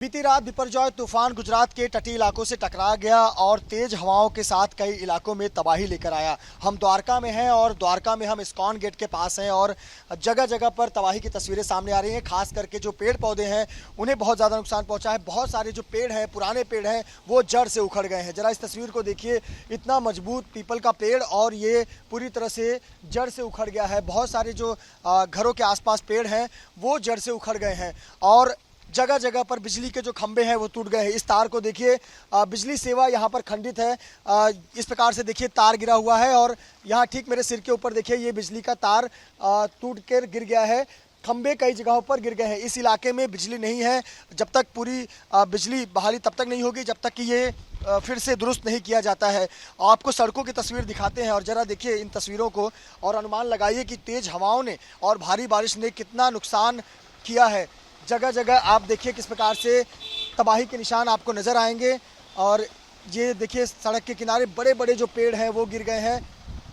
बीती रात बिपरजॉय तूफान गुजरात के तटीय इलाकों से टकरा गया और तेज हवाओं के साथ कई इलाकों में तबाही लेकर आया। हम द्वारका में हैं और द्वारका में हम इस्कॉन गेट के पास हैं और जगह जगह पर तबाही की तस्वीरें सामने आ रही हैं। खास करके जो पेड़ पौधे हैं उन्हें बहुत ज़्यादा नुकसान पहुंचा है। बहुत सारे जो पेड़ हैं, पुराने पेड़ हैं, वो जड़ से उखड़ गए हैं। जरा इस तस्वीर को देखिए, इतना मजबूत पीपल का पेड़ और ये पूरी तरह से जड़ से उखड़ गया है। बहुत सारे जो घरों के आसपास पेड़ हैं वो जड़ से उखड़ गए हैं और जगह जगह पर बिजली के जो खंभे हैं वो टूट गए हैं। इस तार को देखिए, बिजली सेवा यहाँ पर खंडित है। इस प्रकार से देखिए तार गिरा हुआ है और यहाँ ठीक मेरे सिर के ऊपर देखिए ये बिजली का तार टूट कर गिर गया है। खंभे कई जगहों पर गिर गए हैं। इस इलाके में बिजली नहीं है। जब तक पूरी बिजली बहाली तब तक नहीं होगी जब तक कि ये फिर से दुरुस्त नहीं किया जाता है। आपको सड़कों की तस्वीर दिखाते हैं और ज़रा देखिए इन तस्वीरों को और अनुमान लगाइए कि तेज हवाओं ने और भारी बारिश ने कितना नुकसान किया है। जगह जगह आप देखिए किस प्रकार से तबाही के निशान आपको नज़र आएंगे और ये देखिए सड़क के किनारे बड़े बड़े जो पेड़ हैं वो गिर गए हैं।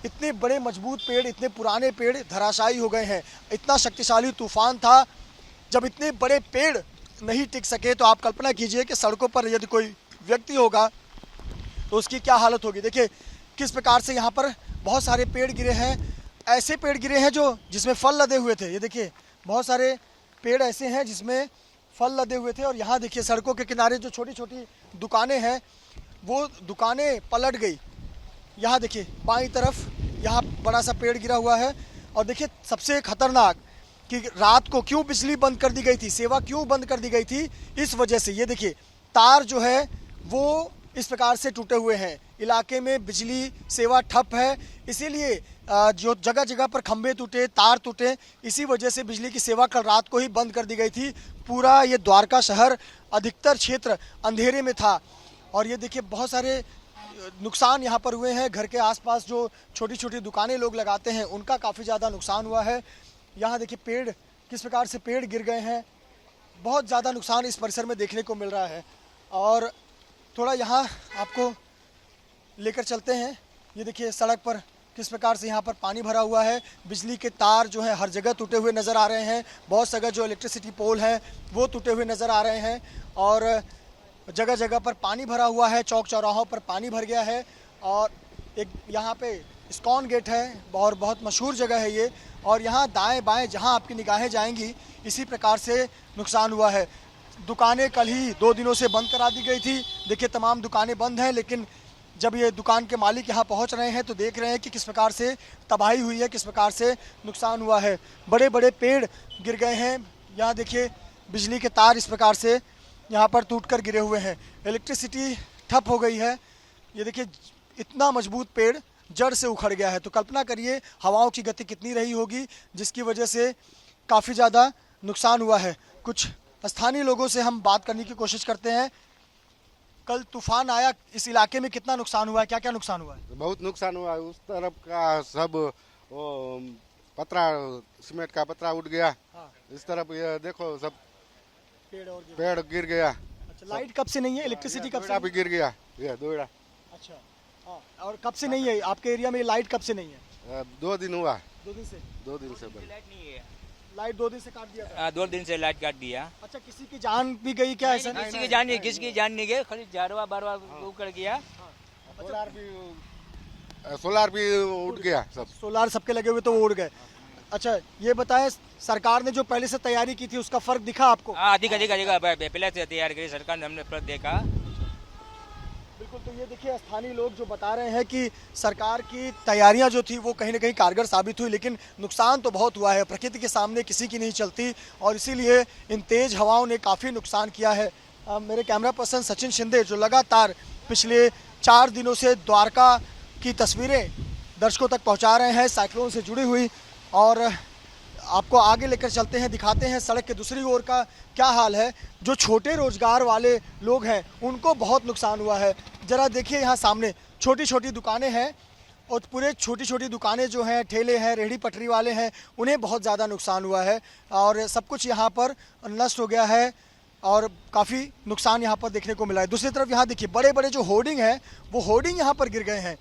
इतने बड़े मजबूत पेड़, इतने पुराने पेड़ धराशायी हो गए हैं। इतना शक्तिशाली तूफान था, जब इतने बड़े पेड़ नहीं टिक सके तो आप कल्पना कीजिए कि सड़कों पर यदि कोई व्यक्ति होगा तो उसकी क्या हालत होगी। देखिए किस प्रकार से यहाँ पर बहुत सारे पेड़ गिरे हैं। ऐसे पेड़ गिरे हैं जो जिसमें फल लदे हुए थे। ये देखिए बहुत सारे पेड़ ऐसे हैं जिसमें फल लदे हुए थे और यहाँ देखिए सड़कों के किनारे जो छोटी छोटी दुकानें हैं वो दुकानें पलट गई। यहाँ देखिए बाईं तरफ यहाँ बड़ा सा पेड़ गिरा हुआ है और देखिए सबसे खतरनाक कि रात को क्यों बिजली बंद कर दी गई थी, सेवा क्यों बंद कर दी गई थी, इस वजह से। ये देखिए तार जो है वो इस प्रकार से टूटे हुए हैं। इलाके में बिजली सेवा ठप है, इसीलिए जो जगह जगह पर खंभे टूटे, तार टूटे, इसी वजह से बिजली की सेवा कल रात को ही बंद कर दी गई थी। पूरा ये द्वारका शहर, अधिकतर क्षेत्र अंधेरे में था और ये देखिए बहुत सारे नुकसान यहाँ पर हुए हैं। घर के आसपास जो छोटी छोटी दुकानें लोग लगाते हैं उनका काफ़ी ज़्यादा नुकसान हुआ है। यहाँ देखिए पेड़ किस प्रकार से पेड़ गिर गए हैं। बहुत ज़्यादा नुकसान इस परिसर में देखने को मिल रहा है और थोड़ा यहाँ आपको लेकर चलते हैं। ये देखिए सड़क पर किस प्रकार से यहाँ पर पानी भरा हुआ है। बिजली के तार जो है हर जगह टूटे हुए नज़र आ रहे हैं। बहुत जगह जो इलेक्ट्रिसिटी पोल हैं वो टूटे हुए नज़र आ रहे हैं और जगह जगह पर पानी भरा हुआ है। चौक चौराहों पर पानी भर गया है और एक यहाँ पे इस्कॉन गेट है और बहुत मशहूर जगह है ये। और यहाँ दाएँ बाएँ जहाँ आपकी निगाहें जाएंगी इसी प्रकार से नुकसान हुआ है। दुकानें कल ही 2 दिनों से बंद करा दी गई थी। देखिए तमाम दुकानें बंद हैं, लेकिन जब ये दुकान के मालिक यहाँ पहुँच रहे हैं तो देख रहे हैं कि किस प्रकार से तबाही हुई है, किस प्रकार से नुकसान हुआ है। बड़े बड़े पेड़ गिर गए हैं। यहाँ देखिए बिजली के तार इस प्रकार से यहाँ पर टूटकर गिरे हुए हैं। इलेक्ट्रिसिटी ठप हो गई है। ये देखिए इतना मजबूत पेड़ जड़ से उखड़ गया है। तो कल्पना करिए हवाओं की गति कितनी रही होगी जिसकी वजह से काफ़ी ज़्यादा नुकसान हुआ है। कुछ स्थानीय लोगों से हम बात करने की कोशिश करते हैं। कल तूफान आया, इस इलाके में कितना नुकसान हुआ है, क्या क्या नुकसान हुआ है? बहुत नुकसान हुआ है। उस तरफ का सब वो पतरा, सीमेंट का पतरा उठ गया। हाँ। इस तरफ ये देखो सब पेड़ गिर गया। अच्छा, लाइट कब से नहीं है? इलेक्ट्रिसिटी कब से? भी गिर गया ये दोड़ा। अच्छा हाँ, और कब से नहीं है आपके एरिया में लाइट? कब से नहीं है? 2 दिन हुआ। 2 दिन से? 2 दिन से बंद। लाइट नहीं है। लाइट 2 दिन से काट दिया था? 2 दिन से लाइट काट दिया। अच्छा, किसी की जान भी गई क्या? ऐसा नहीं, किसी की जान नहीं गई, खाली झाड़वा बारवा उखड़ गया। सोलार भी उठ गया सब। सोलार सबके लगे हुए तो वो उड़ गए। अच्छा ये बताएं, सरकार ने जो पहले से तैयारी की थी उसका फर्क दिखा आपको? हाँ, दिखा पहले से तैयार करी सरकार ने, हमने पर देखा। बिल्कुल। तो ये देखिए स्थानीय लोग जो बता रहे हैं कि सरकार की तैयारियां जो थी वो कहीं ना कहीं कारगर साबित हुई, लेकिन नुकसान तो बहुत हुआ है। प्रकृति के सामने किसी की नहीं चलती और इसीलिए इन तेज हवाओं ने काफ़ी नुकसान किया है। मेरे कैमरा पर्सन सचिन शिंदे जो लगातार पिछले 4 दिनों से द्वारका की तस्वीरें दर्शकों तक पहुँचा रहे हैं साइक्लोन से जुड़ी हुई, और आपको आगे लेकर चलते हैं, दिखाते हैं सड़क के दूसरी ओर का क्या हाल है। जो छोटे रोजगार वाले लोग हैं उनको बहुत नुकसान हुआ है। ज़रा देखिए यहाँ सामने छोटी छोटी दुकानें हैं और पूरे छोटी छोटी दुकानें जो हैं, ठेले हैं, रेहड़ी पटरी वाले हैं, उन्हें बहुत ज़्यादा नुकसान हुआ है और सब कुछ यहाँ पर नष्ट हो गया है और काफ़ी नुकसान यहाँ पर देखने को मिला है। दूसरी तरफ यहाँ देखिए बड़े बड़े जो होर्डिंग हैं वो होर्डिंग यहाँ पर गिर गए हैं।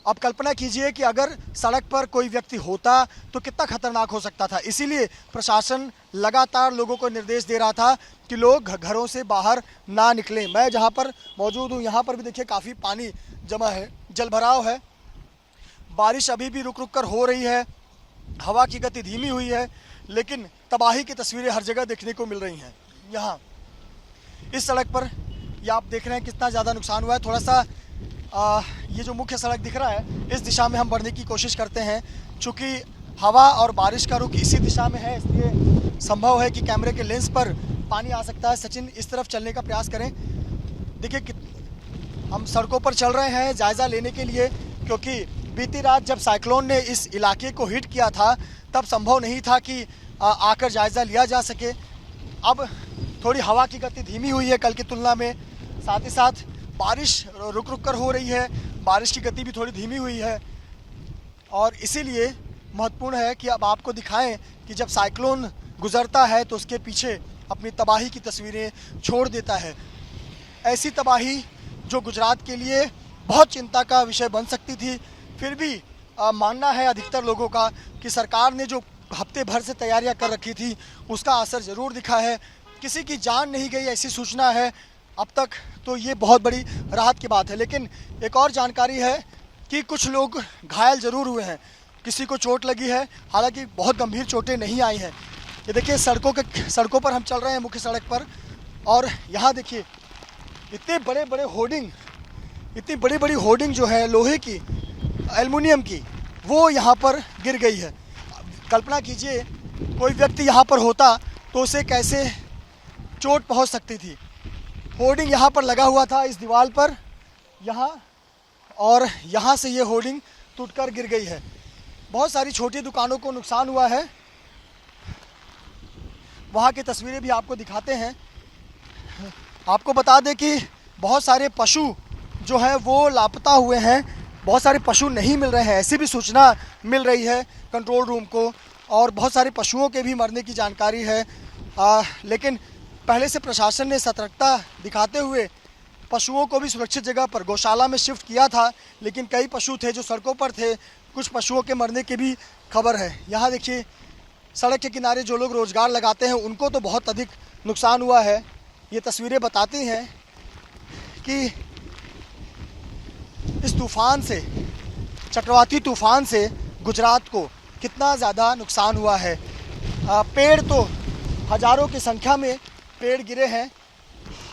अब कल्पना कीजिए कि अगर सड़क पर कोई व्यक्ति होता तो कितना खतरनाक हो सकता था। इसीलिए प्रशासन लगातार लोगों को निर्देश दे रहा था कि लोग घरों से बाहर ना निकलें। मैं जहां पर मौजूद हूं यहाँ पर भी देखिए काफ़ी पानी जमा है, जलभराव है। बारिश अभी भी रुक रुक कर हो रही है, हवा की गति धीमी हुई है, लेकिन तबाही की तस्वीरें हर जगह देखने को मिल रही हैं। यहाँ इस सड़क पर ये आप देख रहे हैं कितना ज़्यादा नुकसान हुआ है। थोड़ा सा ये जो मुख्य सड़क दिख रहा है इस दिशा में हम बढ़ने की कोशिश करते हैं। चूँकि हवा और बारिश का रुख इसी दिशा में है, इसलिए संभव है कि कैमरे के लेंस पर पानी आ सकता है। सचिन, इस तरफ चलने का प्रयास करें। देखिए हम सड़कों पर चल रहे हैं जायज़ा लेने के लिए, क्योंकि बीती रात जब साइक्लोन ने इस इलाके को हिट किया था तब संभव नहीं था कि आकर जायज़ा लिया जा सके। अब थोड़ी हवा की गति धीमी हुई है कल की तुलना में, साथ ही साथ बारिश रुक रुक कर हो रही है, बारिश की गति भी थोड़ी धीमी हुई है। और इसीलिए महत्वपूर्ण है कि अब आपको दिखाएं कि जब साइक्लोन गुजरता है तो उसके पीछे अपनी तबाही की तस्वीरें छोड़ देता है। ऐसी तबाही जो गुजरात के लिए बहुत चिंता का विषय बन सकती थी, फिर भी मानना है अधिकतर लोगों का कि सरकार ने जो हफ्ते भर से तैयारियां कर रखी थी उसका असर ज़रूर दिखा है। किसी की जान नहीं गई ऐसी सूचना है अब तक, तो ये बहुत बड़ी राहत की बात है। लेकिन एक और जानकारी है कि कुछ लोग घायल ज़रूर हुए हैं, किसी को चोट लगी है, हालांकि बहुत गंभीर चोटें नहीं आई हैं। ये देखिए सड़कों पर हम चल रहे हैं मुख्य सड़क पर, और यहाँ देखिए इतने बड़े बड़ी होर्डिंग जो है लोहे की, एल्युमिनियम की, वो यहाँ पर गिर गई है। कल्पना कीजिए कोई व्यक्ति यहाँ पर होता तो उसे कैसे चोट पहुँच सकती थी। होर्डिंग यहाँ पर लगा हुआ था इस दीवार पर, यहाँ, और यहाँ से ये होर्डिंग टूटकर गिर गई है। बहुत सारी छोटी दुकानों को नुकसान हुआ है, वहाँ की तस्वीरें भी आपको दिखाते हैं। आपको बता दें कि बहुत सारे पशु जो हैं वो लापता हुए हैं, बहुत सारे पशु नहीं मिल रहे हैं, ऐसी भी सूचना मिल रही है कंट्रोल रूम को, और बहुत सारे पशुओं के भी मरने की जानकारी है। लेकिन पहले से प्रशासन ने सतर्कता दिखाते हुए पशुओं को भी सुरक्षित जगह पर गौशाला में शिफ्ट किया था, लेकिन कई पशु थे जो सड़कों पर थे, कुछ पशुओं के मरने की भी खबर है। यहाँ देखिए सड़क के किनारे जो लोग रोज़गार लगाते हैं उनको तो बहुत अधिक नुकसान हुआ है। ये तस्वीरें बताती हैं कि इस तूफ़ान से, चक्रवाती तूफ़ान से गुजरात को कितना ज़्यादा नुकसान हुआ है। पेड़ तो हज़ारों की संख्या में पेड़ गिरे हैं,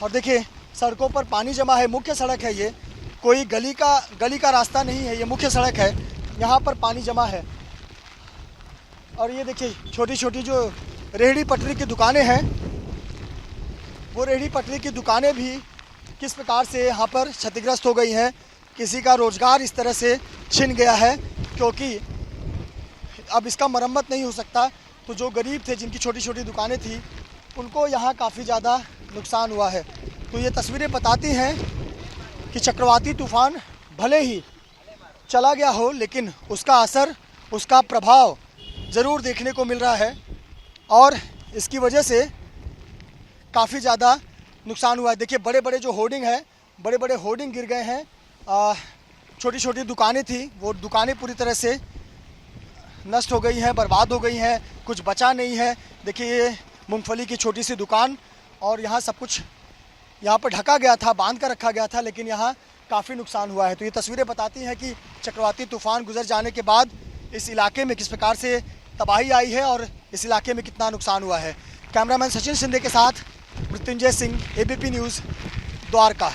और देखिए सड़कों पर पानी जमा है। मुख्य सड़क है ये, कोई गली का रास्ता नहीं है, ये मुख्य सड़क है, यहाँ पर पानी जमा है। और ये देखिए छोटी छोटी जो रेहड़ी पटरी की दुकानें हैं, वो रेहड़ी पटरी की दुकानें भी किस प्रकार से यहाँ पर क्षतिग्रस्त हो गई हैं। किसी का रोज़गार इस तरह से छिन गया है, क्योंकि अब इसका मरम्मत नहीं हो सकता। तो जो गरीब थे, जिनकी छोटी छोटी दुकानें थी, उनको यहाँ काफ़ी ज़्यादा नुकसान हुआ है। तो ये तस्वीरें बताती हैं कि चक्रवाती तूफ़ान भले ही चला गया हो, लेकिन उसका असर, उसका प्रभाव ज़रूर देखने को मिल रहा है, और इसकी वजह से काफ़ी ज़्यादा नुकसान हुआ है। देखिए बड़े बड़े जो होर्डिंग है, बड़े बड़े होर्डिंग गिर गए हैं। छोटी छोटी दुकानें थी, वो दुकानें पूरी तरह से नष्ट हो गई हैं, बर्बाद हो गई हैं, कुछ बचा नहीं है। देखिए ये मूंगफली की छोटी सी दुकान, और यहाँ सब कुछ यहाँ पर ढका गया था, बांध कर रखा गया था, लेकिन यहाँ काफ़ी नुकसान हुआ है। तो ये तस्वीरें बताती हैं कि चक्रवाती तूफ़ान गुजर जाने के बाद इस इलाके में किस प्रकार से तबाही आई है और इस इलाके में कितना नुकसान हुआ है। कैमरामैन सचिन शिंदे के साथ मृत्युंजय सिंह, ABP न्यूज़, द्वारका।